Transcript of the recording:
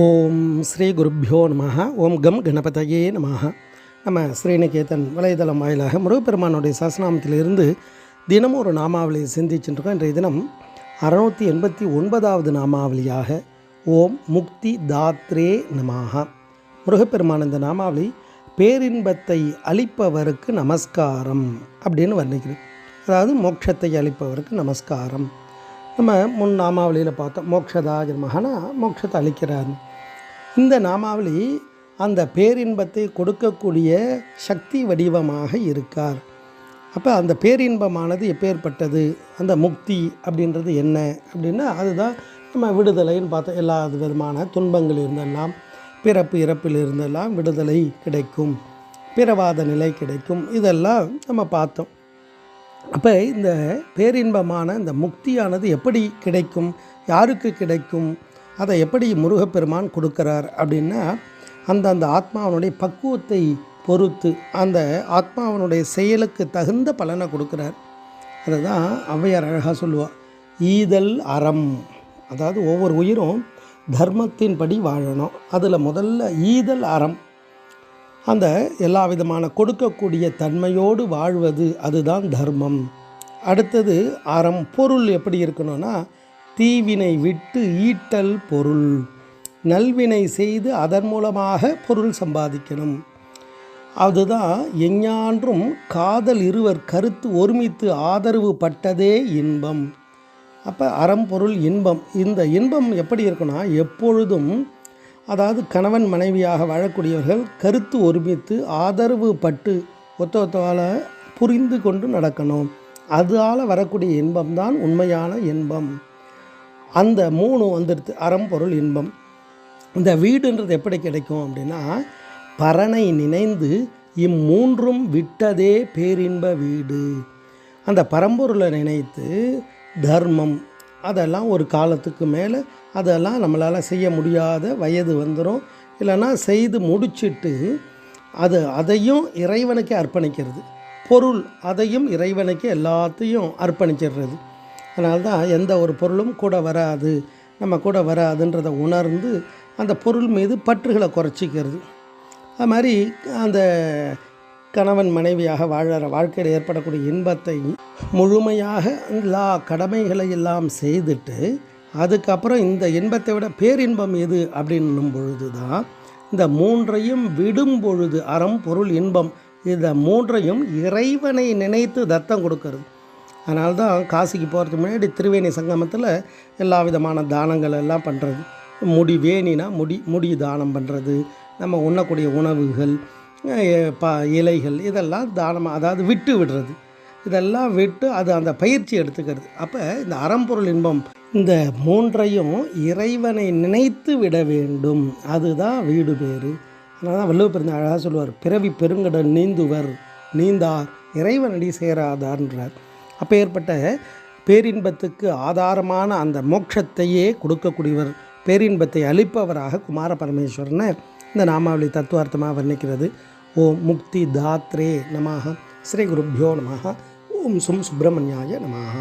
ஓம் ஸ்ரீ குருப்பியோ நம. ஓம் கம் கணபதையே நம. நம்ம ஸ்ரீநிகேதன் வலைதளம் வாயிலாக முருகப்பெருமானுடைய சஹஸ்ரநாமத்திலிருந்து தினமும் ஒரு நாமாவளியை சிந்திச்சுருக்கோம். இன்றைய தினம் 689வது நாமாவளியாக ஓம் முக்தி தாத்ரே நமஹ. முருகப்பெருமான் இந்த நாமாவளி பேரின்பத்தை அளிப்பவருக்கு நமஸ்காரம் அப்படின்னு வர்ணிக்கிறது. அதாவது மோட்சத்தை அளிப்பவருக்கு நமஸ்காரம். நம்ம முன் நாமாவளியில் பார்த்தோம், மோட்சதாய மகனா மோட்சத்தை அளிக்கிறார். இந்த நாமாவளி அந்த பேரின்பத்தை கொடுக்கக்கூடிய சக்தி வடிவமாக இருக்கார். அப்போ அந்த பேரின்பமானது எப்பேற்பட்டது, அந்த முக்தி அப்படின்றது என்ன அப்படின்னா அதுதான் நம்ம விடுதலைன்னு பார்த்தோம். எல்லா விதமான துன்பங்கள் இருந்தெல்லாம், பிறப்பு இறப்பில் இருந்தெல்லாம் விடுதலை கிடைக்கும், பிறவாத நிலை கிடைக்கும், இதெல்லாம் நம்ம பார்த்தோம். அப்போ இந்த பேரின்பமான இந்த முக்தியானது எப்படி கிடைக்கும், யாருக்கு கிடைக்கும், அதை எப்படி முருகப்பெருமான் கொடுக்குறார் அப்படின்னா அந்த ஆத்மாவனுடைய பக்குவத்தை பொறுத்து அந்த ஆத்மாவனுடைய செயலுக்கு தகுந்த பலனை கொடுக்குறார். அதை தான் ஔவையார் அழகாக சொல்லுவாள், ஈதல் அறம். அதாவது ஒவ்வொரு உயிரும் தர்மத்தின்படி வாழணும். அதில் முதல்ல ஈதல் அறம். அந்த எல்லா விதமான கொடுக்கக்கூடிய தன்மையோடு வாழ்வது, அதுதான் தர்மம். அடுத்தது அறம். பொருள் எப்படி இருக்கணும்னா தீவினை விட்டு ஈட்டல் பொருள், நல்வினை செய்து அதன் மூலமாக பொருள் சம்பாதிக்கணும். அதுதான் எஞ்ஞான்றும் காதல் இருவர் கருத்து ஒருமித்து ஆதரவு பட்டதே இன்பம். அப்போ அறம் பொருள் இன்பம். இந்த இன்பம் எப்படி இருக்குன்னா எப்பொழுதும், அதாவது கணவன் மனைவியாக வாழக்கூடியவர்கள் கருத்து ஒருமித்து ஆதரவு பட்டு ஒத்தவால் புரிந்து கொண்டு நடக்கணும். அதால் வரக்கூடிய இன்பம் தான் உண்மையான இன்பம். அந்த மூணு வந்துடுது, அறம் பொருள் இன்பம். இந்த வீடுன்றது எப்படி கிடைக்கும் அப்படின்னா பரனை நினைந்து இம்மூன்றும் விட்டதே பேரின்ப வீடு. அந்த பரம்பொருளை நினைத்து தர்மம் அதெல்லாம் ஒரு காலத்துக்கு மேலே அதெல்லாம் நம்மளால் செய்ய முடியாத வயது வந்துடும். இல்லைன்னா செய்து முடிச்சுட்டு அதையும் இறைவனுக்கு அர்ப்பணிக்கிறது. பொருள் அதையும் இறைவனுக்கு எல்லாத்தையும் அர்ப்பணிச்சிடுறது. அதனால தான் எந்த ஒரு பொருளும் கூட வராது, நம்ம கூட வராதுன்றதை உணர்ந்து அந்த பொருள் மீது பற்றுகளை குறைச்சிக்கிறது. அது மாதிரி அந்த கணவன் மனைவியாக வாழற வாழ்க்கையில் ஏற்படக்கூடிய இன்பத்தை முழுமையாக எல்லா கடமைகளை எல்லாம் செய்துட்டு அதுக்கப்புறம் இந்த இன்பத்தை விட பேரின்பம் எது அப்படின்னும் பொழுது தான் இந்த மூன்றையும் விடும் பொழுது அறம் பொருள் இன்பம் இந்த மூன்றையும் இறைவனை நினைத்து தத்தம் கொடுக்கறது. அதனால தான் காசிக்கு போகிறதுக்கு முன்னாடி திரிவேணி சங்கமத்தில் எல்லா விதமான தானங்கள் எல்லாம் பண்ணுறது. முடி வேணினா முடி தானம் பண்ணுறது, நம்ம உண்ணக்கூடிய உணவுகள் இலைகள் இதெல்லாம் தானமாக, அதாவது விட்டு விடுறது, இதெல்லாம் விட்டு அது அந்த பயிற்சி எடுத்துக்கிறது. அப்போ இந்த அறம்பொருள் இன்பம் இந்த மூன்றையும் இறைவனை நினைத்து விட வேண்டும், அதுதான் வீடு பேர். அதனால தான் வள்ளுவ பெருந்தகை அழகாக சொல்லுவார், பிறவி பெருங்கடல் நீந்துவர் நீந்தார் இறைவனடி சேராதார்ன்றார். அப்போ ஏற்பட்ட பேரின்பத்துக்கு ஆதாரமான அந்த மோட்சத்தையே கொடுக்கக்கூடியவர், பேரின்பத்தை அளிப்பவராக குமார பரமேஸ்வரனை இந்த நாமாவளி தத்துவார்த்தமாக வர்ணிக்கிறது. ஓம் முக்தி தாத்ரே நமஹ. ஸ்ரீ குருப்பியோ நமஹ. ஓம் சும் சுப்பிரமணியாய நமஹ.